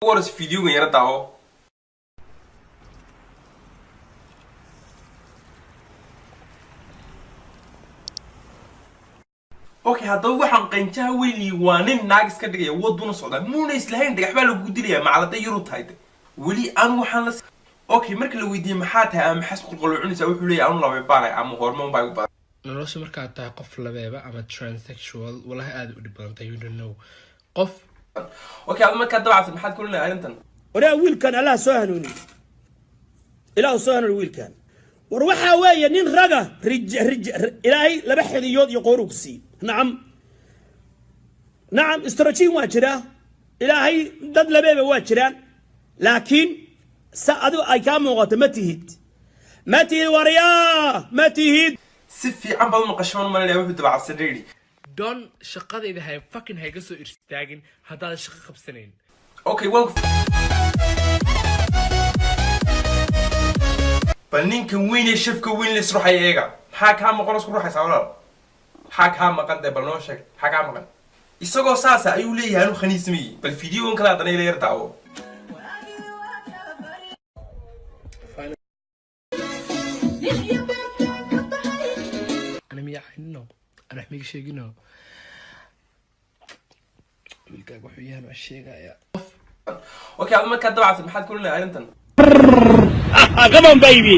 ورس فيديو يا رتاو اوكي هذا waxaan qeyntaha weeli waa nin naag iska dhigay waduna socda muuna islahayn dhagax baa lagu dilaya macalada yuru taayde weli aan waxaan la okay marka la weydiiyay maxaa tahay ama xas qulqulucunaysa wuxuu leeyahay aan laba baaray ama hormoon baa u baahan nolosha marka tahay qof labeeba ama transsexual wallahi aad u dhibantay you don't know qof okay aad marka dabacad maxaad ku leeyahay arintan wara wiilkan Allah soo hanuuni ilaahu soo hanuuni wiilkan war waxa weeye nin raga ilaahay laba xiliyood iyo qoorugsi نعم استراتيجي واجرة إلهي ضد لبيبة واجرة لكن سأدو أي كام وقت ما تهيد ورياه ما تهيد سفي عم بعض مقشمان من اللي يبغى تبع السريري دون شقة إذا هاي fucking هاي قصو إرستاجن هذا الشقة 5 سنين أوكي وقف بنين كوين يشوف كوين اللي سروح يجا حاك هم قرص روح يسأله حاك هم قد برنوشك حاك هم قد isagoo saasa ayuu leeyahay inuu khaniismay bal fiidiyoon kala adanay leer daawo أنا ميحنو أنا حميك شيء wilkaaga wuxuu yahay wax sheegaya okay aad ma ka dabacad maxaad ku leeyahay arintan come on baby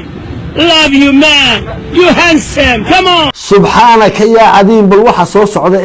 love you man you handsome come on subhanaka ya adiin bal waxa soo socda